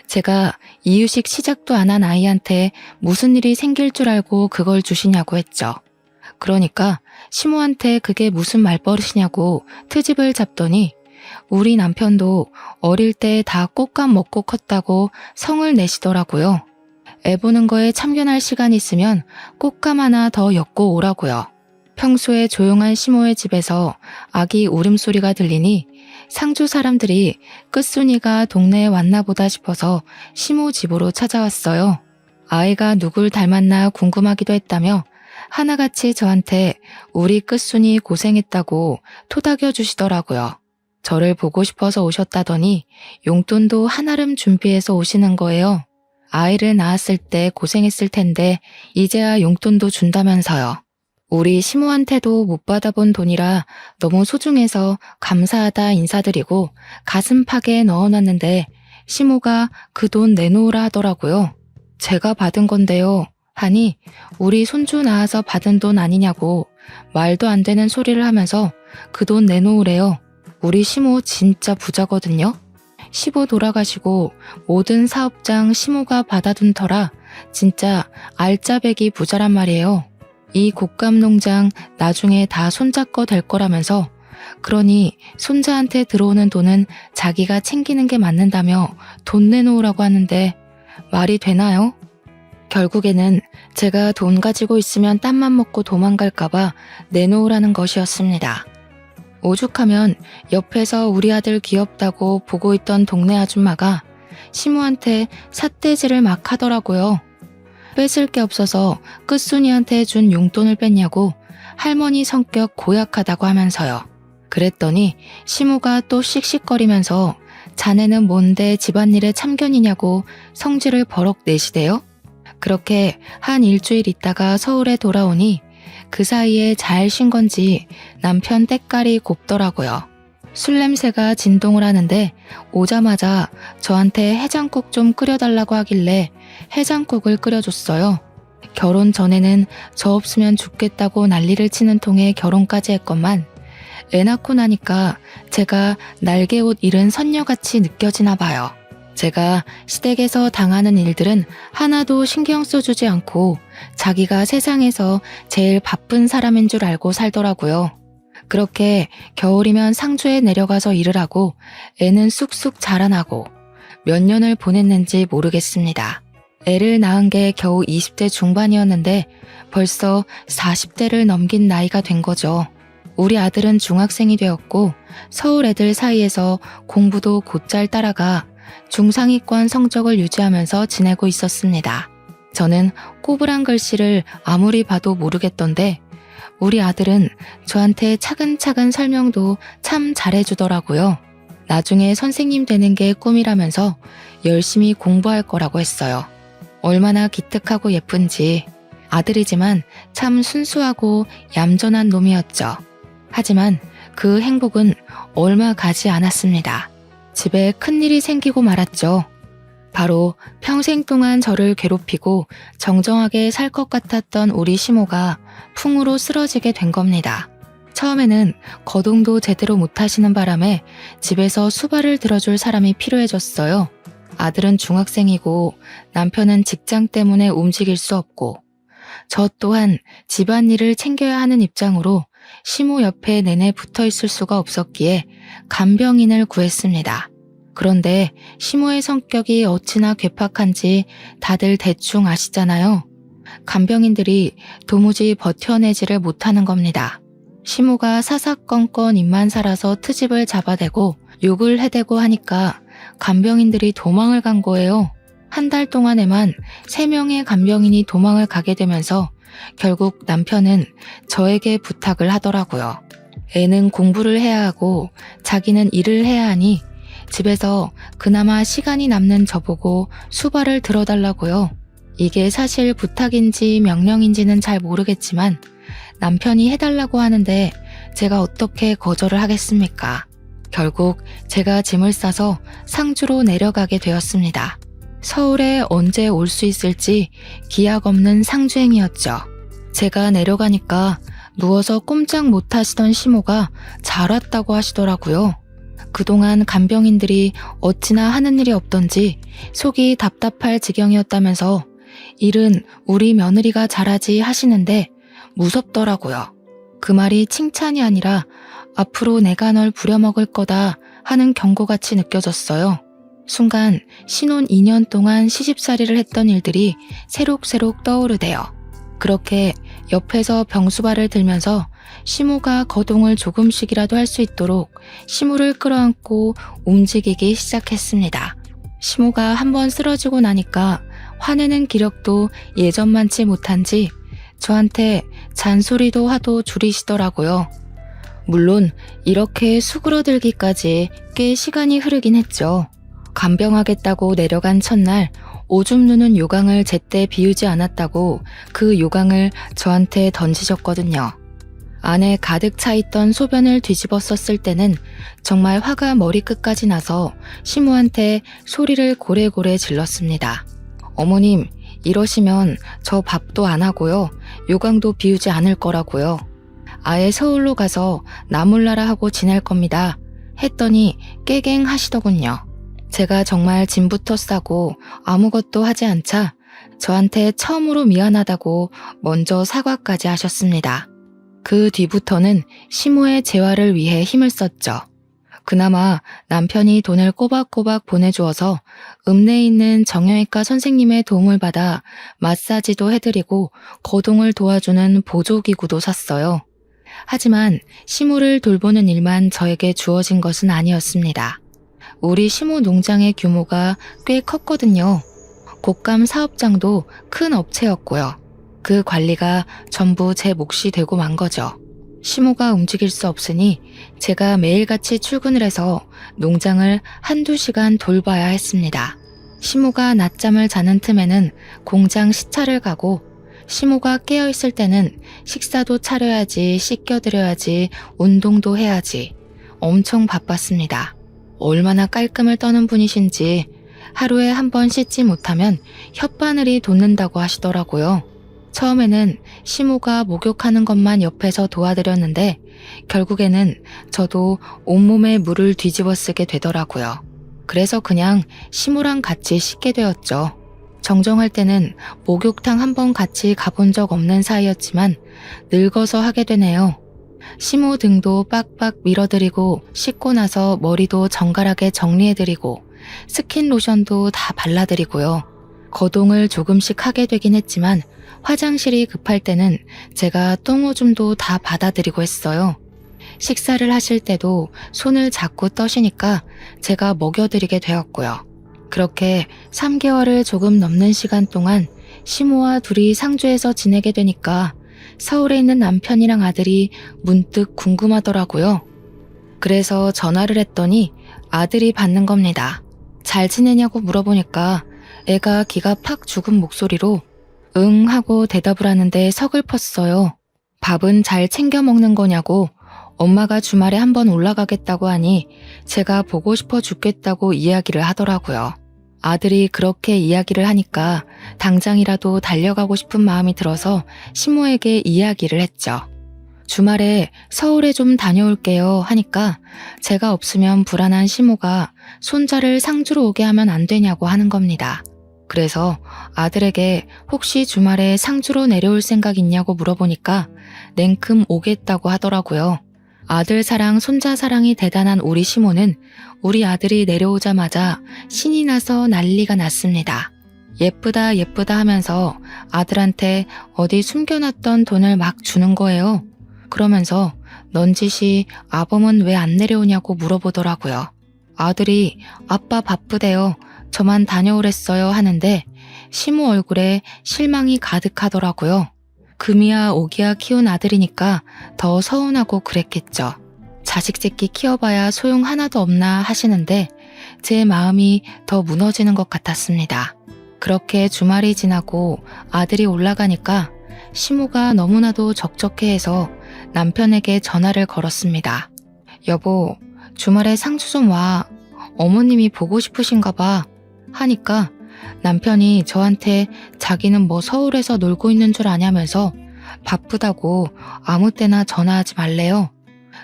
제가 이유식 시작도 안 한 아이한테 무슨 일이 생길 줄 알고 그걸 주시냐고 했죠. 그러니까 시모한테 그게 무슨 말버릇이냐고 트집을 잡더니 우리 남편도 어릴 때 다 곶감 먹고 컸다고 성을 내시더라고요. 애 보는 거에 참견할 시간 있으면 곶감 하나 더 엮고 오라고요. 평소에 조용한 시모의 집에서 아기 울음소리가 들리니 상주 사람들이 끝순이가 동네에 왔나 보다 싶어서 시모 집으로 찾아왔어요. 아이가 누굴 닮았나 궁금하기도 했다며 하나같이 저한테 우리 끝순이 고생했다고 토닥여 주시더라고요. 저를 보고 싶어서 오셨다더니 용돈도 한아름 준비해서 오시는 거예요. 아이를 낳았을 때 고생했을 텐데 이제야 용돈도 준다면서요. 우리 시모한테도 못 받아본 돈이라 너무 소중해서 감사하다 인사드리고 가슴팍에 넣어놨는데 시모가 그 돈 내놓으라 하더라고요. 제가 받은 건데요. 하니 우리 손주 낳아서 받은 돈 아니냐고 말도 안 되는 소리를 하면서 그 돈 내놓으래요. 우리 시모 진짜 부자거든요. 시부 돌아가시고 모든 사업장 시모가 받아둔 터라 진짜 알짜배기 부자란 말이에요. 이 곶감 농장 나중에 다 손자 거 될 거라면서 그러니 손자한테 들어오는 돈은 자기가 챙기는 게 맞는다며 돈 내놓으라고 하는데 말이 되나요? 결국에는 제가 돈 가지고 있으면 땀만 먹고 도망갈까봐 내놓으라는 것이었습니다. 오죽하면 옆에서 우리 아들 귀엽다고 보고 있던 동네 아줌마가 시모한테 삿대질을 막 하더라고요. 뺏을 게 없어서 끝순이한테 준 용돈을 뺐냐고 할머니 성격 고약하다고 하면서요. 그랬더니 시모가 또 씩씩거리면서 자네는 뭔데 집안일에 참견이냐고 성질을 버럭 내시대요. 그렇게 한 일주일 있다가 서울에 돌아오니 그 사이에 잘 쉰 건지 남편 때깔이 곱더라고요. 술 냄새가 진동을 하는데 오자마자 저한테 해장국 좀 끓여달라고 하길래 해장국을 끓여줬어요. 결혼 전에는 저 없으면 죽겠다고 난리를 치는 통에 결혼까지 했건만 애 낳고 나니까 제가 날개옷 잃은 선녀같이 느껴지나 봐요. 제가 시댁에서 당하는 일들은 하나도 신경 써주지 않고 자기가 세상에서 제일 바쁜 사람인 줄 알고 살더라고요. 그렇게 겨울이면 상주에 내려가서 일을 하고 애는 쑥쑥 자라나고 몇 년을 보냈는지 모르겠습니다. 애를 낳은 게 겨우 20대 중반이었는데 벌써 40대를 넘긴 나이가 된 거죠. 우리 아들은 중학생이 되었고 서울 애들 사이에서 공부도 곧잘 따라가 중상위권 성적을 유지하면서 지내고 있었습니다. 저는 꼬부랑 글씨를 아무리 봐도 모르겠던데 우리 아들은 저한테 차근차근 설명도 참 잘해주더라고요. 나중에 선생님 되는 게 꿈이라면서 열심히 공부할 거라고 했어요. 얼마나 기특하고 예쁜지. 아들이지만 참 순수하고 얌전한 놈이었죠. 하지만 그 행복은 얼마 가지 않았습니다. 집에 큰일이 생기고 말았죠. 바로 평생 동안 저를 괴롭히고 정정하게 살 것 같았던 우리 시모가 풍으로 쓰러지게 된 겁니다. 처음에는 거동도 제대로 못하시는 바람에 집에서 수발을 들어줄 사람이 필요해졌어요. 아들은 중학생이고 남편은 직장 때문에 움직일 수 없고 저 또한 집안일을 챙겨야 하는 입장으로 시모 옆에 내내 붙어 있을 수가 없었기에 간병인을 구했습니다. 그런데 시모의 성격이 어찌나 괴팍한지 다들 대충 아시잖아요. 간병인들이 도무지 버텨내지를 못하는 겁니다. 시모가 사사건건 입만 살아서 트집을 잡아대고 욕을 해대고 하니까 간병인들이 도망을 간 거예요. 한 달 동안에만 3명의 간병인이 도망을 가게 되면서 결국 남편은 저에게 부탁을 하더라고요. 애는 공부를 해야 하고 자기는 일을 해야 하니 집에서 그나마 시간이 남는 저보고 수발을 들어달라고요. 이게 사실 부탁인지 명령인지는 잘 모르겠지만 남편이 해달라고 하는데 제가 어떻게 거절을 하겠습니까? 결국 제가 짐을 싸서 상주로 내려가게 되었습니다. 서울에 언제 올 수 있을지 기약 없는 상주행이었죠. 제가 내려가니까 누워서 꼼짝 못 하시던 시모가 잘 왔다고 하시더라고요. 그동안 간병인들이 어찌나 하는 일이 없던지 속이 답답할 지경이었다면서 일은 우리 며느리가 잘하지 하시는데 무섭더라고요. 그 말이 칭찬이 아니라 앞으로 내가 널 부려먹을 거다 하는 경고같이 느껴졌어요. 순간 신혼 2년 동안 시집살이를 했던 일들이 새록새록 떠오르대요. 그렇게 옆에서 병수발을 들면서 시모가 거동을 조금씩이라도 할 수 있도록 시모를 끌어안고 움직이기 시작했습니다. 시모가 한번 쓰러지고 나니까 화내는 기력도 예전만치 못한지 저한테 잔소리도 하도 줄이시더라고요. 물론 이렇게 수그러들기까지 꽤 시간이 흐르긴 했죠. 간병하겠다고 내려간 첫날 오줌 누는 요강을 제때 비우지 않았다고 그 요강을 저한테 던지셨거든요. 안에 가득 차 있던 소변을 뒤집어 썼을 때는 정말 화가 머리끝까지 나서 시모한테 소리를 고래고래 질렀습니다. 어머님, 이러시면 저 밥도 안 하고요. 요강도 비우지 않을 거라고요. 아예 서울로 가서 나몰라라 하고 지낼 겁니다. 했더니 깨갱 하시더군요. 제가 정말 짐부터 싸고 아무것도 하지 않자 저한테 처음으로 미안하다고 먼저 사과까지 하셨습니다. 그 뒤부터는 시모의 재활을 위해 힘을 썼죠. 그나마 남편이 돈을 꼬박꼬박 보내주어서 읍내에 있는 정형외과 선생님의 도움을 받아 마사지도 해드리고 거동을 도와주는 보조기구도 샀어요. 하지만 시모를 돌보는 일만 저에게 주어진 것은 아니었습니다. 우리 시모 농장의 규모가 꽤 컸거든요. 곶감 사업장도 큰 업체였고요. 그 관리가 전부 제 몫이 되고 만 거죠. 시모가 움직일 수 없으니 제가 매일같이 출근을 해서 농장을 한두 시간 돌봐야 했습니다. 시모가 낮잠을 자는 틈에는 공장 시차를 가고 시모가 깨어있을 때는 식사도 차려야지, 씻겨드려야지, 운동도 해야지. 엄청 바빴습니다. 얼마나 깔끔을 떠는 분이신지 하루에 한 번 씻지 못하면 혓바늘이 돋는다고 하시더라고요. 처음에는 시모가 목욕하는 것만 옆에서 도와드렸는데 결국에는 저도 온몸에 물을 뒤집어 쓰게 되더라고요. 그래서 그냥 시모랑 같이 씻게 되었죠. 정정할 때는 목욕탕 한 번 같이 가본 적 없는 사이였지만 늙어서 하게 되네요. 시모 등도 빡빡 밀어드리고 씻고 나서 머리도 정갈하게 정리해드리고 스킨 로션도 다 발라드리고요. 거동을 조금씩 하게 되긴 했지만 화장실이 급할 때는 제가 똥오줌도 다 받아드리고 했어요. 식사를 하실 때도 손을 자꾸 떠시니까 제가 먹여드리게 되었고요. 그렇게 3개월을 조금 넘는 시간 동안 시모와 둘이 상주에서 지내게 되니까 서울에 있는 남편이랑 아들이 문득 궁금하더라고요. 그래서 전화를 했더니 아들이 받는 겁니다. 잘 지내냐고 물어보니까 애가 기가 팍 죽은 목소리로 응 하고 대답을 하는데 서글펐어요. 밥은 잘 챙겨 먹는 거냐고 엄마가 주말에 한번 올라가겠다고 하니 제가 보고 싶어 죽겠다고 이야기를 하더라고요. 아들이 그렇게 이야기를 하니까 당장이라도 달려가고 싶은 마음이 들어서 시모에게 이야기를 했죠. 주말에 서울에 좀 다녀올게요 하니까 제가 없으면 불안한 시모가 손자를 상주로 오게 하면 안 되냐고 하는 겁니다. 그래서 아들에게 혹시 주말에 상주로 내려올 생각 있냐고 물어보니까 냉큼 오겠다고 하더라고요. 아들 사랑, 손자 사랑이 대단한 우리 시모는 우리 아들이 내려오자마자 신이 나서 난리가 났습니다. 예쁘다 예쁘다 하면서 아들한테 어디 숨겨놨던 돈을 막 주는 거예요. 그러면서 넌지시 아범은 왜 안 내려오냐고 물어보더라고요. 아들이 아빠 바쁘대요. 저만 다녀오랬어요 하는데 시모 얼굴에 실망이 가득하더라고요. 금이야 오기야 키운 아들이니까 더 서운하고 그랬겠죠. 자식 새끼 키워봐야 소용 하나도 없나 하시는데 제 마음이 더 무너지는 것 같았습니다. 그렇게 주말이 지나고 아들이 올라가니까 시모가 너무나도 적적해해서 남편에게 전화를 걸었습니다. 여보, 주말에 상주 좀 와. 어머님이 보고 싶으신가 봐. 하니까 남편이 저한테 자기는 뭐 서울에서 놀고 있는 줄 아냐면서 바쁘다고 아무 때나 전화하지 말래요.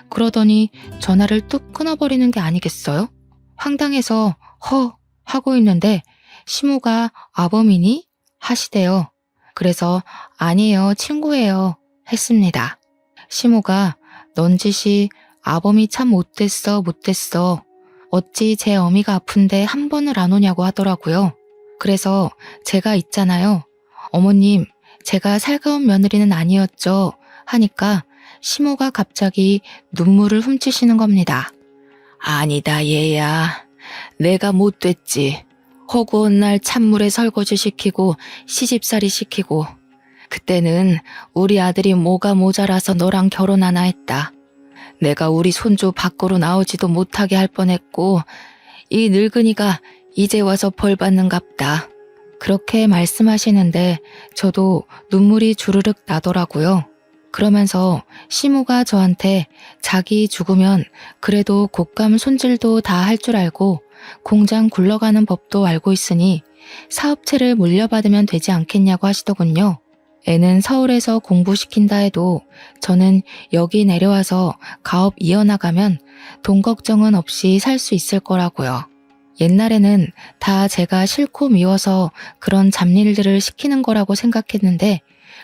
그러더니 전화를 뚝 끊어버리는 게 아니겠어요? 황당해서 허 하고 있는데 시모가 아범이니? 하시대요. 그래서 아니에요, 친구예요 했습니다. 시모가 넌 짓이 아범이 참 못됐어. 어찌 제 어미가 아픈데 한 번을 안 오냐고 하더라고요. 그래서 제가 있잖아요. 어머님, 제가 살가운 며느리는 아니었죠. 하니까 시모가 갑자기 눈물을 훔치시는 겁니다. 아니다 얘야. 내가 못됐지. 허구한 날 찬물에 설거지 시키고 시집살이 시키고 그때는 우리 아들이 뭐가 모자라서 너랑 결혼하나 했다. 내가 우리 손주 밖으로 나오지도 못하게 할 뻔했고 이 늙은이가 이제 와서 벌 받는갑다. 그렇게 말씀하시는데 저도 눈물이 주르륵 나더라고요. 그러면서 시모가 저한테 자기 죽으면 그래도 곶감 손질도 다 할 줄 알고 공장 굴러가는 법도 알고 있으니 사업체를 물려받으면 되지 않겠냐고 하시더군요. 애는 서울에서 공부시킨다 해도 저는 여기 내려와서 가업 이어나가면 돈 걱정은 없이 살 수 있을 거라고요. 옛날에는 다 제가 싫고 미워서 그런 잡일들을 시키는 거라고 생각했는데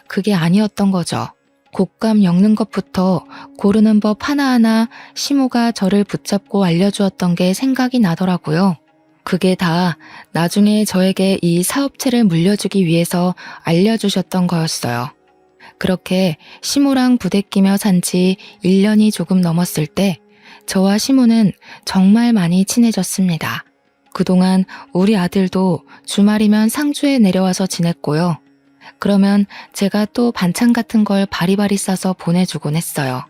그게 아니었던 거죠. 곶감 엮는 것부터 고르는 법 하나하나 시모가 저를 붙잡고 알려주었던 게 생각이 나더라고요. 그게 다 나중에 저에게 이 사업체를 물려주기 위해서 알려주셨던 거였어요. 그렇게 시모랑 부대끼며 산 지 1년이 조금 넘었을 때 저와 시모는 정말 많이 친해졌습니다. 그동안 우리 아들도 주말이면 상주에 내려와서 지냈고요. 그러면 제가 또 반찬 같은 걸 바리바리 싸서 보내주곤 했어요.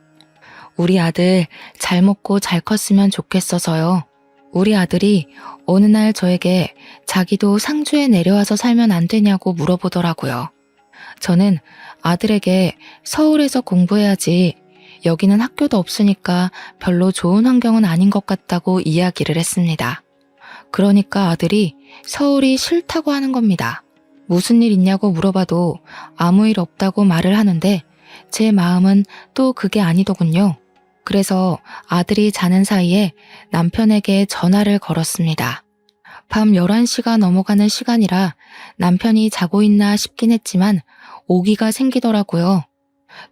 우리 아들 잘 먹고 잘 컸으면 좋겠어서요. 우리 아들이 어느 날 저에게 자기도 상주에 내려와서 살면 안 되냐고 물어보더라고요. 저는 아들에게 서울에서 공부해야지 여기는 학교도 없으니까 별로 좋은 환경은 아닌 것 같다고 이야기를 했습니다. 그러니까 아들이 서울이 싫다고 하는 겁니다. 무슨 일 있냐고 물어봐도 아무 일 없다고 말을 하는데 제 마음은 또 그게 아니더군요. 그래서 아들이 자는 사이에 남편에게 전화를 걸었습니다. 밤 11시가 넘어가는 시간이라 남편이 자고 있나 싶긴 했지만 오기가 생기더라고요.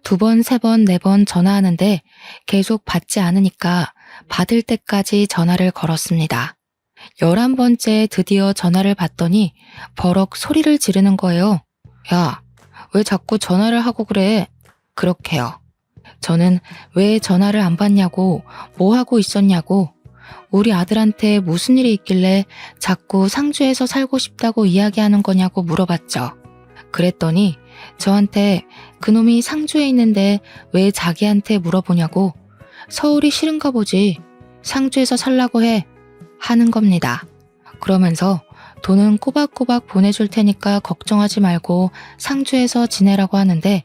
2번, 3번, 4번 전화하는데 계속 받지 않으니까 받을 때까지 전화를 걸었습니다. 11번째 드디어 전화를 받더니 버럭 소리를 지르는 거예요. 야, 왜 자꾸 전화를 하고 그래? 그렇게요. 저는 왜 전화를 안 받냐고, 뭐 하고 있었냐고, 우리 아들한테 무슨 일이 있길래 자꾸 상주에서 살고 싶다고 이야기하는 거냐고 물어봤죠. 그랬더니 저한테 그놈이 상주에 있는데 왜 자기한테 물어보냐고, 서울이 싫은가 보지, 상주에서 살라고 해, 하는 겁니다. 그러면서 돈은 꼬박꼬박 보내줄 테니까 걱정하지 말고 상주에서 지내라고 하는데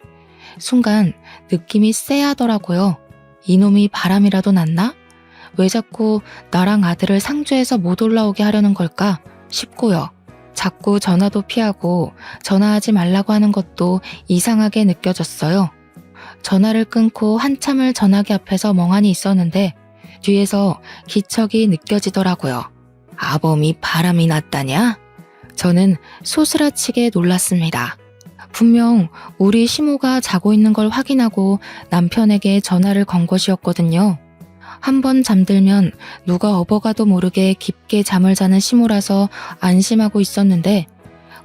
순간 느낌이 쎄하더라고요. 이놈이 바람이라도 났나? 왜 자꾸 나랑 아들을 상주에서 못 올라오게 하려는 걸까 싶고요. 자꾸 전화도 피하고 전화하지 말라고 하는 것도 이상하게 느껴졌어요. 전화를 끊고 한참을 전화기 앞에서 멍하니 있었는데 뒤에서 기척이 느껴지더라고요. 아범이 바람이 났다냐? 저는 소스라치게 놀랐습니다. 분명 우리 시모가 자고 있는 걸 확인하고 남편에게 전화를 건 것이었거든요. 한번 잠들면 누가 업어가도 모르게 깊게 잠을 자는 시모라서 안심하고 있었는데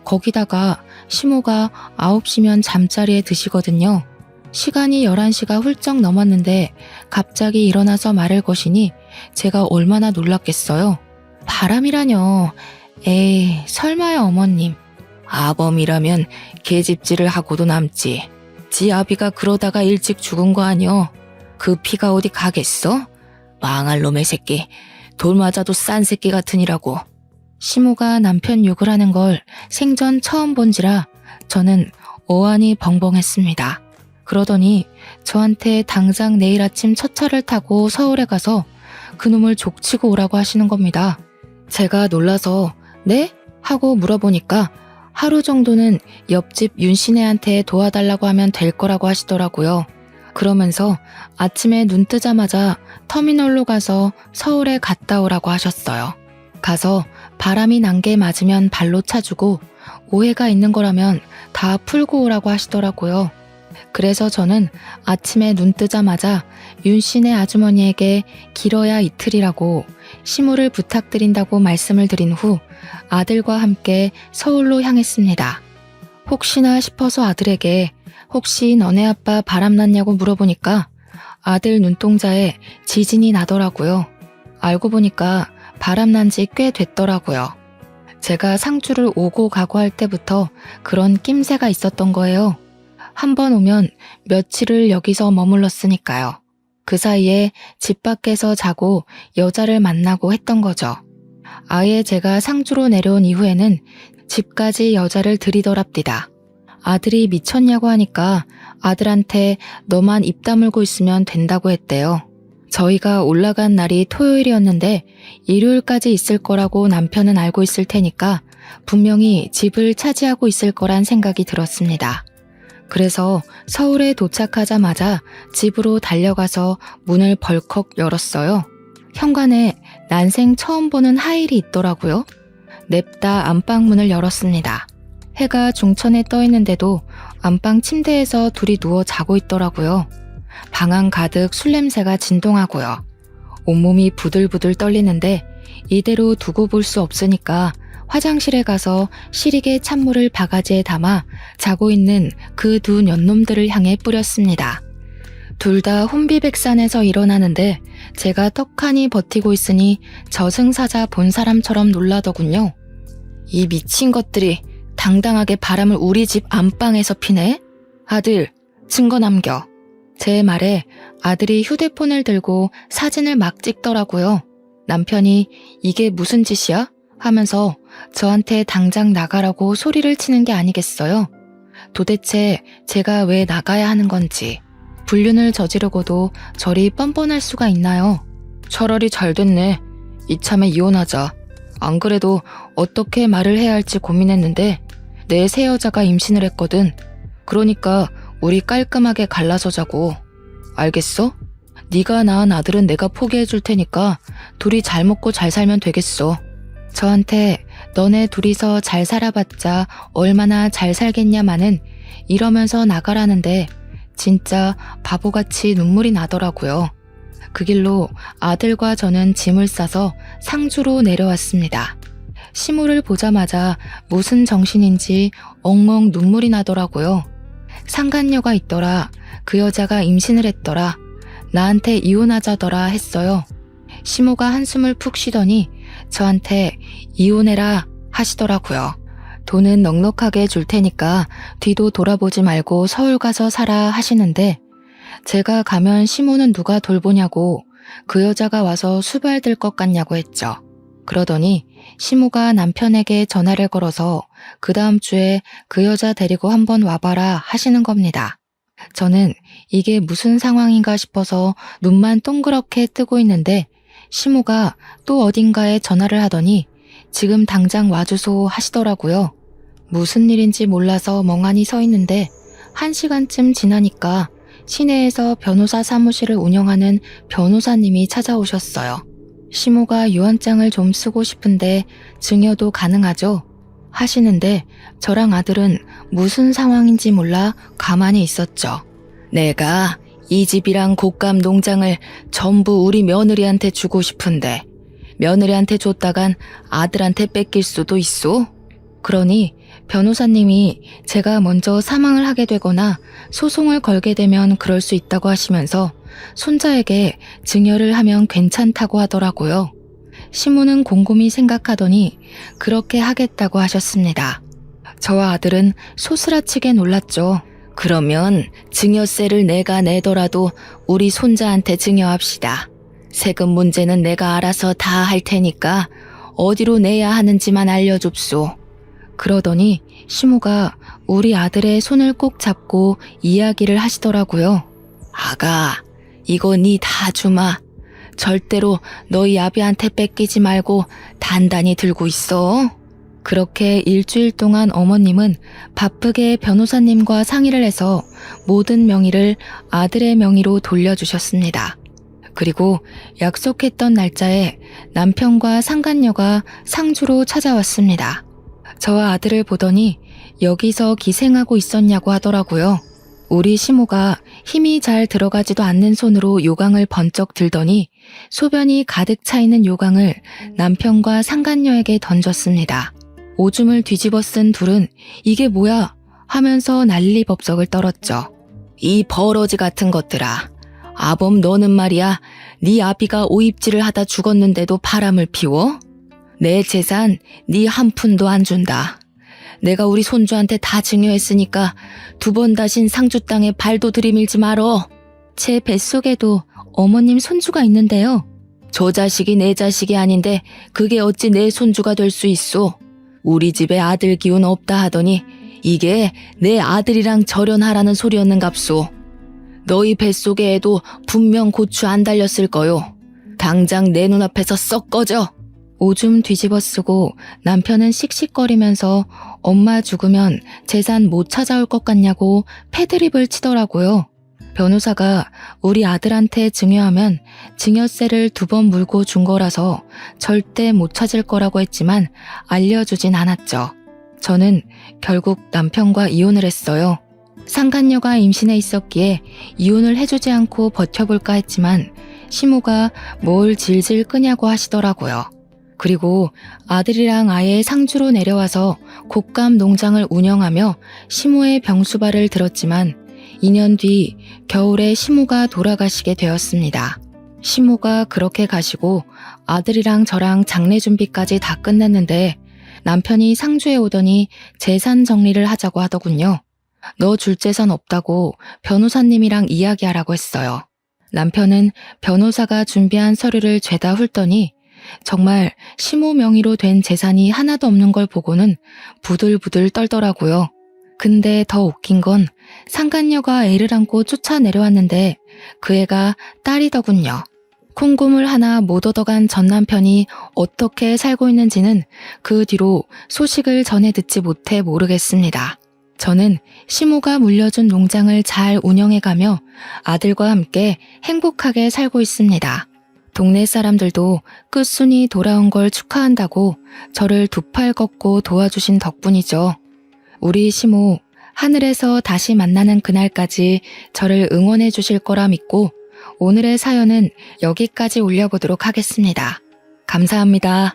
거기다가 시모가 9시면 잠자리에 드시거든요. 시간이 11시가 훌쩍 넘었는데 갑자기 일어나서 말을 거시니 제가 얼마나 놀랐겠어요. 바람이라뇨. 에이, 설마요 어머님. 아범이라면 계집질을 하고도 남지. 지 아비가 그러다가 일찍 죽은 거 아니여. 그 피가 어디 가겠어? 망할 놈의 새끼. 돌 맞아도 싼 새끼 같으니라고. 시모가 남편 욕을 하는 걸 생전 처음 본지라 저는 어안이 벙벙했습니다. 그러더니 저한테 당장 내일 아침 첫 차를 타고 서울에 가서 그놈을 족치고 오라고 하시는 겁니다. 제가 놀라서 네? 하고 물어보니까 하루 정도는 옆집 윤씨네한테 도와달라고 하면 될 거라고 하시더라고요. 그러면서 아침에 눈 뜨자마자 터미널로 가서 서울에 갔다 오라고 하셨어요. 가서 바람이 난 게 맞으면 발로 차주고 오해가 있는 거라면 다 풀고 오라고 하시더라고요. 그래서 저는 아침에 눈 뜨자마자 윤씨네 아주머니에게 길어야 이틀이라고 시무를 부탁드린다고 말씀을 드린 후 아들과 함께 서울로 향했습니다. 혹시나 싶어서 아들에게 혹시 너네 아빠 바람났냐고 물어보니까 아들 눈동자에 지진이 나더라고요. 알고 보니까 바람난 지 꽤 됐더라고요. 제가 상주를 오고 가고 할 때부터 그런 낌새가 있었던 거예요. 한 번 오면 며칠을 여기서 머물렀으니까요. 그 사이에 집 밖에서 자고 여자를 만나고 했던 거죠. 아예 제가 상주로 내려온 이후에는 집까지 여자를 들이더랍디다. 아들이 미쳤냐고 하니까 아들한테 너만 입 다물고 있으면 된다고 했대요. 저희가 올라간 날이 토요일이었는데 일요일까지 있을 거라고 남편은 알고 있을 테니까 분명히 집을 차지하고 있을 거란 생각이 들었습니다. 그래서 서울에 도착하자마자 집으로 달려가서 문을 벌컥 열었어요. 현관에 난생 처음 보는 하일이 있더라고요. 냅다 안방 문을 열었습니다. 해가 중천에 떠 있는데도 안방 침대에서 둘이 누워 자고 있더라고요. 방안 가득 술 냄새가 진동하고요. 온몸이 부들부들 떨리는데 이대로 두고 볼 수 없으니까 화장실에 가서 시리게 찬물을 바가지에 담아 자고 있는 그 두 년놈들을 향해 뿌렸습니다. 둘 다 혼비백산에서 일어나는데 제가 떡하니 버티고 있으니 저승사자 본 사람처럼 놀라더군요. 이 미친 것들이 당당하게 바람을 우리 집 안방에서 피네? 아들, 증거 남겨. 제 말에 아들이 휴대폰을 들고 사진을 막 찍더라고요. 남편이 이게 무슨 짓이야? 하면서 저한테 당장 나가라고 소리를 치는 게 아니겠어요? 도대체 제가 왜 나가야 하는 건지, 불륜을 저지르고도 저리 뻔뻔할 수가 있나요? 차라리 잘 됐네. 이참에 이혼하자. 안 그래도 어떻게 말을 해야 할지 고민했는데 내 새 여자가 임신을 했거든. 그러니까 우리 깔끔하게 갈라서 자고. 알겠어? 네가 낳은 아들은 내가 포기해 줄 테니까 둘이 잘 먹고 잘 살면 되겠어. 저한테 너네 둘이서 잘 살아봤자 얼마나 잘 살겠냐마는 이러면서 나가라는데 진짜 바보같이 눈물이 나더라고요. 그 길로 아들과 저는 짐을 싸서 상주로 내려왔습니다. 시무를 보자마자 무슨 정신인지 엉엉 눈물이 나더라고요. 상간녀가 있더라. 그 여자가 임신을 했더라. 나한테 이혼하자더라 했어요. 시모가 한숨을 푹 쉬더니 저한테 이혼해라 하시더라고요. 돈은 넉넉하게 줄 테니까 뒤도 돌아보지 말고 서울 가서 살아 하시는데 제가 가면 시모는 누가 돌보냐고 그 여자가 와서 수발될 것 같냐고 했죠. 그러더니 시모가 남편에게 전화를 걸어서 그 다음 주에 그 여자 데리고 한번 와봐라 하시는 겁니다. 저는 이게 무슨 상황인가 싶어서 눈만 동그랗게 뜨고 있는데 시모가 또 어딘가에 전화를 하더니 지금 당장 와주소 하시더라고요. 무슨 일인지 몰라서 멍하니 서 있는데 1시간쯤 지나니까 시내에서 변호사 사무실을 운영하는 변호사님이 찾아오셨어요. 시모가 유언장을 좀 쓰고 싶은데 증여도 가능하죠? 하시는데 저랑 아들은 무슨 상황인지 몰라 가만히 있었죠. 내가 이 집이랑 곡감 농장을 전부 우리 며느리한테 주고 싶은데 며느리한테 줬다간 아들한테 뺏길 수도 있소? 그러니 변호사님이 제가 먼저 사망을 하게 되거나 소송을 걸게 되면 그럴 수 있다고 하시면서 손자에게 증여를 하면 괜찮다고 하더라고요. 시모는 곰곰이 생각하더니 그렇게 하겠다고 하셨습니다. 저와 아들은 소스라치게 놀랐죠. 그러면 증여세를 내가 내더라도 우리 손자한테 증여합시다. 세금 문제는 내가 알아서 다 할 테니까 어디로 내야 하는지만 알려줍소. 그러더니 시모가 우리 아들의 손을 꼭 잡고 이야기를 하시더라고요. 아가, 이거 니 다 주마. 절대로 너희 아비한테 뺏기지 말고 단단히 들고 있어. 그렇게 일주일 동안 어머님은 바쁘게 변호사님과 상의를 해서 모든 명의를 아들의 명의로 돌려주셨습니다. 그리고 약속했던 날짜에 남편과 상간녀가 상주로 찾아왔습니다. 저와 아들을 보더니 여기서 기생하고 있었냐고 하더라고요. 우리 시모가 힘이 잘 들어가지도 않는 손으로 요강을 번쩍 들더니 소변이 가득 차 있는 요강을 남편과 상간녀에게 던졌습니다. 오줌을 뒤집어 쓴 둘은 이게 뭐야 하면서 난리법석을 떨었죠. 이 버러지 같은 것들아. 아범 너는 말이야. 네 아비가 오입질을 하다 죽었는데도 바람을 피워? 내 재산 네 한 푼도 안 준다. 내가 우리 손주한테 다 증여했으니까 2번 다신 상주 땅에 발도 들이밀지 말어. 제 뱃속에도 어머님 손주가 있는데요. 저 자식이 내 자식이 아닌데 그게 어찌 내 손주가 될 수 있소. 우리 집에 아들 기운 없다 하더니 이게 내 아들이랑 절연하라는 소리였는갑소. 너희 뱃속에 애도 분명 고추 안 달렸을 거요. 당장 내 눈앞에서 썩 꺼져. 오줌 뒤집어 쓰고 남편은 씩씩거리면서 엄마 죽으면 재산 못 찾아올 것 같냐고 패드립을 치더라고요. 변호사가 우리 아들한테 증여하면 증여세를 2번 물고 준 거라서 절대 못 찾을 거라고 했지만 알려주진 않았죠. 저는 결국 남편과 이혼을 했어요. 상간녀가 임신해 있었기에 이혼을 해주지 않고 버텨볼까 했지만 시모가 뭘 질질 끄냐고 하시더라고요. 그리고 아들이랑 아예 상주로 내려와서 곶감 농장을 운영하며 시모의 병수발을 들었지만 2년 뒤 겨울에 시모가 돌아가시게 되었습니다. 시모가 그렇게 가시고 아들이랑 저랑 장례 준비까지 다 끝냈는데 남편이 상주에 오더니 재산 정리를 하자고 하더군요. 너 줄 재산 없다고 변호사님이랑 이야기하라고 했어요. 남편은 변호사가 준비한 서류를 죄다 훑더니 정말 시모 명의로 된 재산이 하나도 없는 걸 보고는 부들부들 떨더라고요. 근데 더 웃긴 건 상간녀가 애를 안고 쫓아 내려왔는데 그 애가 딸이더군요. 콩고물 하나 못 얻어간 전 남편이 어떻게 살고 있는지는 그 뒤로 소식을 전해 듣지 못해 모르겠습니다. 저는 시모가 물려준 농장을 잘 운영해가며 아들과 함께 행복하게 살고 있습니다. 동네 사람들도 끝순이 돌아온 걸 축하한다고 저를 2팔 걷고 도와주신 덕분이죠. 우리 시모 하늘에서 다시 만나는 그날까지 저를 응원해 주실 거라 믿고 오늘의 사연은 여기까지 올려보도록 하겠습니다. 감사합니다.